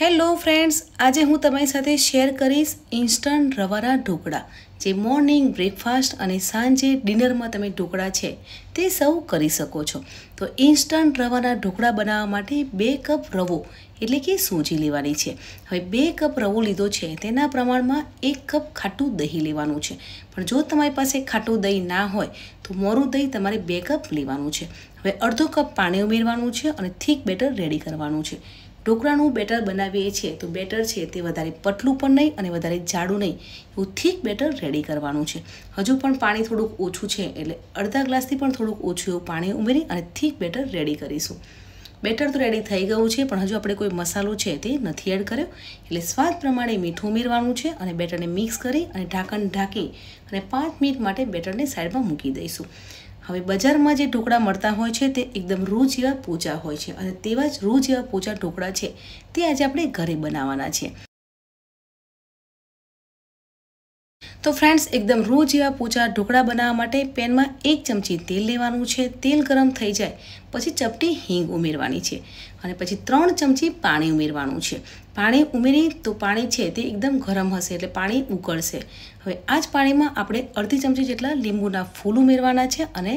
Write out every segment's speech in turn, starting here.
Hello friends, આજે હું તમારી સાથે શેર કરીશ ઇન્સ્ટન્ટ રવાના ઢોકળા જે મોર્નિંગ બ્રેકફાસ્ટ અને સાંજે ડિનરમાં તમે ઢોકળા છે તે સર્વ કરી શકો છો. તો ઇન્સ્ટન્ટ રવાના ઢોકળા બનાવવા માટે 2 કપ રવો એટલે કે સૂજી લેવાની છે. હવે 2 કપ રવો લીધો છે તેના પ્રમાણમાં 1 કપ ખાટું દહીં લેવાનું છે. પણ જો તમારી પાસે ખાટું દહીં ના હોય તો મોરું દહીં તમારે 2 કપ લેવાનું છે. હવે અડધો કપ પાણી ઉમેરવાનું છે અને થીક બેટર રેડી કરવાનું છે. ઢોકળાનું બેટર બનાવીએ છીએ તો બેટર છે તે વધારે પતલું પણ નહીં અને વધારે જાડું નહીં, એવું થીક બેટર રેડી કરવાનું છે. હજુ પણ પાણી થોડુંક ઓછું છે એટલે અડધા ગ્લાસથી પણ થોડુંક ઓછું એવું પાણી ઉમેરી અને થીક બેટર રેડી કરીશું. બેટર તો રેડી થઈ ગયું છે પણ હજુ આપણે કોઈ મસાલો છે તે નથી એડ કર્યો, એટલે સ્વાદ પ્રમાણે મીઠું ઉમેરવાનું છે અને બેટરને મિક્સ કરી અને ઢાંકણ ઢાંકી અને 5 મિનિટ માટે બેટરને સાઈડમાં મૂકી દઈશું. હવે બજારમાં જે ઢોકળા મળતા હોય છે તે એકદમ રૂ જેવા પોચા હોય છે અને તેવા જ રૂ જેવા પોચા ઢોકળા છે તે આજે આપણે ઘરે બનાવવાના છે. તો ફ્રેન્ડ્સ, એકદમ રૂ જેવા પોચા ઢોકળા બનાવવા માટે પેનમાં 1 ચમચી તેલ લેવાનું છે. તેલ ગરમ થઈ જાય પછી ચપટી હિંગ ઉમેરવાની છે અને પછી 3 ચમચી પાણી ઉમેરવાનું છે. પાણી ઉમેરી તો પાણી છે તે એકદમ ગરમ હશે એટલે પાણી ઉકળશે. હવે આ જ પાણીમાં આપણે અડધી ચમચી જેટલા લીંબુના ફૂલ ઉમેરવાના છે અને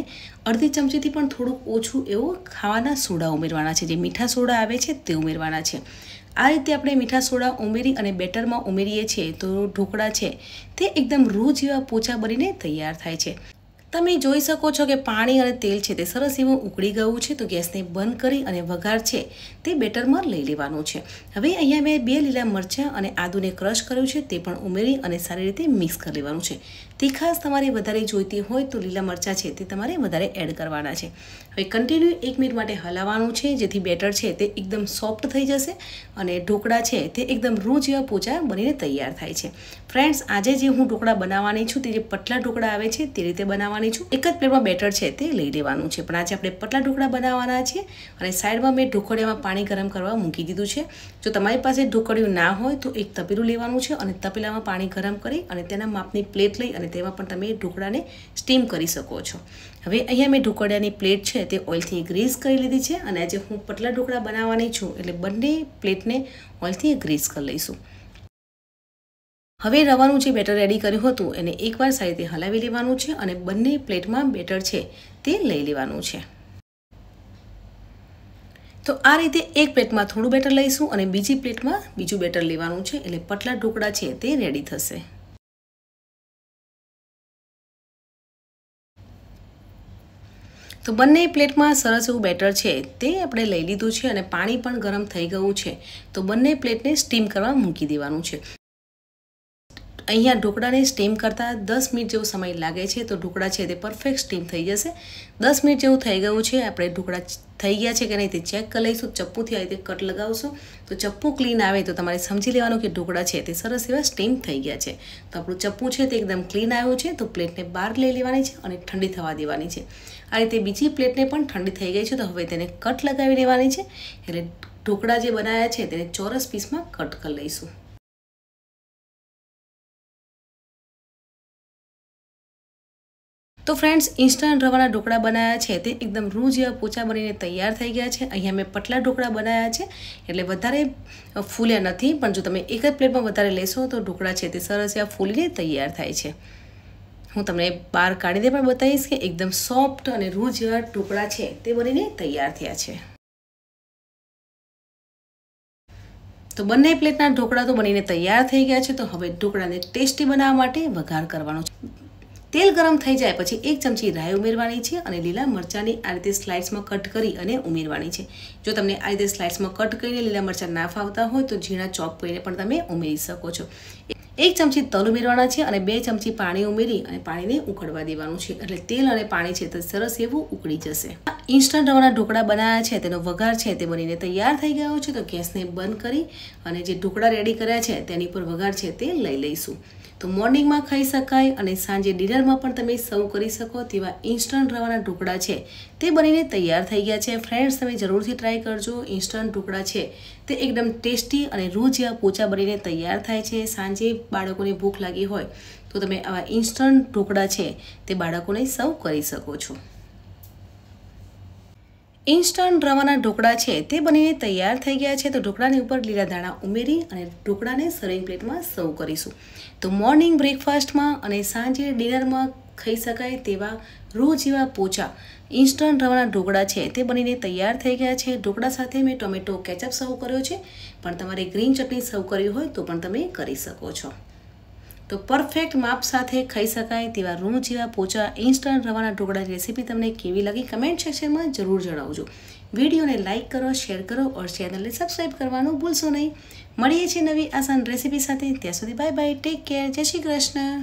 અડધી ચમચીથી પણ થોડુંક ઓછું એવું ખાવાના સોડા ઉમેરવાના છે. જે મીઠા સોડા આવે છે તે ઉમેરવાના છે. આ રીતે આપણે મીઠા સોડા ઉમેરી અને બેટરમાં ઉમેરીએ છીએ તો ઢોકળા છે તે એકદમ રૂ જેવા પોચા બનીને તૈયાર થાય છે. તમે જોઈ શકો છો કે પાણી અને તેલ છે તે સરસ એવું ઉકળી ગયું છે. તો ગેસને બંધ કરી અને વઘાર છે તે બેટરમાં લઈ લેવાનું છે. હવે અહીંયા મેં 2 લીલા મરચાં અને આદુને ક્રશ કર્યું છે તે પણ ઉમેરી અને સારી રીતે મિક્સ કરી લેવાનું છે. તીખાશ તમારે વધારે જોઈતી હોય તો લીલા મરચાં છે તે તમારે વધારે એડ કરવાના છે. હવે કન્ટિન્યુ 1 મિનિટ માટે હલાવવાનું છે જેથી બેટર છે તે એકદમ સોફ્ટ થઈ જશે અને ઢોકળા છે તે એકદમ રૂ જેવા પોચા બનીને તૈયાર થાય છે. ફ્રેન્ડ્સ, આજે જે હું ઢોકળા બનાવવાની છું તે જે પતલા ઢોકળા આવે છે તે રીતે બનાવવાની છું. એક જ પ્લેટમાં બેટર છે તે લઈ લેવાનું છે. પણ આજે આપણે પતલા ઢોકળા બનાવવાના છે અને સાઈડમાં મેં ઢોકળિયામાં પાણી ગરમ કરવા મૂકી દીધું છે. જો તમારી પાસે ઢોકળિયું ના હોય તો એક તપેલું લેવાનું છે અને તપેલામાં પાણી ગરમ કરી અને તેના માપની પ્લેટ લઈ અને તેમાં પણ તમે ઢોકળાને સ્ટીમ કરી શકો છો. હવે અહીંયા મેં ઢોકળિયાની પ્લેટ છે તે ઓઇલથી ગ્રીસ કરી લીધી છે અને આજે હું પતલા ઢોકળા બનાવવાની છું એટલે બંને પ્લેટને ઓઇલથી ગ્રીસ કરી લઈશું. હવે રવાનું જે બેટર રેડી કર્યું હતું એને એકવાર સારી રીતે હલાવી લેવાનું છે અને બંને પ્લેટમાં બેટર છે તે લઈ લેવાનું છે. તો આ રીતે એક પ્લેટમાં થોડું બેટર લઈશું અને બીજી પ્લેટમાં બીજું બેટર લેવાનું છે એટલે પતલા ઢોકળા છે તે રેડી થશે. તો બંને પ્લેટમાં સરસ એવું બેટર છે તે આપણે લઈ લીધું છે અને પાણી પણ ગરમ થઈ ગયું છે. તો બંને પ્લેટને સ્ટીમ કરવા મૂકી દેવાનું છે. અહીંયા ઢોકળાને સ્ટીમ કરતાં 10 મિનિટ જેવો સમય લાગે છે. તો ઢોકળા છે તે પરફેક્ટ સ્ટીમ થઈ જશે. 10 મિનિટ જેવું થઈ ગયું છે. આપણે ઢોકળા થઈ ગયા છે કે નહીં તે ચેક કરી લઈશું. ચપ્પુથી આ રીતે કટ લગાવશો તો ચપ્પુ ક્લીન આવે તો તમારે સમજી લેવાનું કે ઢોકળા છે તે સરસ એવા સ્ટીમ થઈ ગયા છે. તો આપણું ચપ્પુ છે તે એકદમ ક્લીન આવ્યું છે. તો પ્લેટને બહાર લઈ લેવાની છે અને ઠંડી થવા દેવાની છે. આ રીતે બીજી પ્લેટને પણ ઠંડી થઈ ગઈ છે. તો હવે તેને કટ લગાવી લેવાની છે એટલે ઢોકળા જે બનાવ્યા છે તેને ચોરસ પીસમાં કટ કરી લઈશું. તો ફ્રેન્ડ્સ, ઇન્સ્ટન્ટ રવાના ઢોકળા બનાવ્યા છે તે એકદમ રૂ જેવા પોચા બનીને તૈયાર થઈ ગયા છે. અહીંયા મેં પતલા ઢોકળા બનાવ્યા છે એટલે વધારે ફૂલ્યા નથી. પણ જો તમે એક જ પ્લેટમાં વધારે લેશો તો ઢોકળા છે તે સરસ એવા ફૂલીને તૈયાર થાય છે. હું તમને બહાર કાઢીને પણ બતાવીશ કે એકદમ સોફ્ટ અને રૂ જેવા ઢોકળા છે તે બનીને તૈયાર થયા છે. તો બંને પ્લેટના ઢોકળા તો બનીને તૈયાર થઈ ગયા છે. તો હવે ઢોકળાને ટેસ્ટી બનાવવા માટે વઘાર કરવાનો છે. તેલ ગરમ થઈ જાય પછી 1 ચમચી રાઈ ઉમેરવાની છે અને લીલા મરચાંની આ રીતે સ્લાઇડ્સમાં કટ કરી અને ઉમેરવાની છે. જો તમને આ રીતે સ્લાઇડ્સમાં કટ કરીને લીલા મરચાં ના ફાવતા હોય તો ઝીણા ચોપ કરીને પણ તમે ઉમેરી શકો છો. 1 ચમચી તલ ઉમેરવાના છે અને 2 ચમચી પાણી ઉમેરી અને પાણીને ઉકળવા દેવાનું છે એટલે તેલ અને પાણી છે તે સરસ એવું ઉકળી જશે. ઇન્સ્ટન્ટ રવાના ઢોકળા બનાવ્યા છે તેનો વઘાર છે તે બનીને તૈયાર થઈ ગયો છે. તો ગેસને બંધ કરી અને જે ઢોકળા રેડી કર્યા છે તેની પર વઘાર છે તે લઈ લઈશું. તો મોર્નિંગમાં ખાઈ શકાય અને સાંજે ડિનરમાં પણ તમે સર્વ કરી શકો તેવા ઇન્સ્ટન્ટ રવાના ઢોકળા છે તે બનીને તૈયાર થઈ ગયા છે. ફ્રેન્ડ્સ, તમે જરૂરથી ટ્રાય કરજો. ઇન્સ્ટન્ટ ઢોકળા છે તે એકદમ ટેસ્ટી અને રૂ જેવા પોચા બનીને તૈયાર થાય છે. સાંજે બાળકોને ભૂખ લાગી હોય તો તમે આવા ઇન્સ્ટન્ટ ઢોકળા છે તે બાળકોને સર્વ કરી શકો છો. ઇન્સ્ટન્ટ રવાના ઢોકળા છે તે બનીને તૈયાર થઈ ગયા છે. તો ઢોકળાની ઉપર લીલા દાણા ઉમેરી અને ઢોકળાને સર્વિંગ પ્લેટમાં સર્વ કરીશું. તો મોર્નિંગ બ્રેકફાસ્ટમાં અને સાંજે ડિનરમાં ખાઈ શકાય તેવા રૂ જેવા પોચા ઇન્સ્ટન્ટ રવાના ઢોકળા છે તે બનીને તૈયાર થઈ ગયા છે. ઢોકળા સાથે મેં ટોમેટો કેચઅપ સર્વ કર્યો છે, પણ તમારે ગ્રીન ચટણી સર્વ કરવી હોય તો પણ તમે કરી શકો છો. તો પરફેક્ટ માપ સાથે ખાઈ શકાય તેવા રૂ જેવા પોચા ઇન્સ્ટન્ટ રવાના ઢોકળાની રેસીપી તમને કેવી લાગી કમેન્ટ સેક્શનમાં જરૂર જણાવજો. વિડીયોને લાઇક કરો, શેર કરો और ચેનલને સબસ્ક્રાઈબ કરવાનું ભૂલશો નહીં. મળીએ છીએ નવી આસાન રેસીપી સાથે. ત્યાં સુધી બાય બાય, ટેક કેર, જય શ્રી કૃષ્ણ.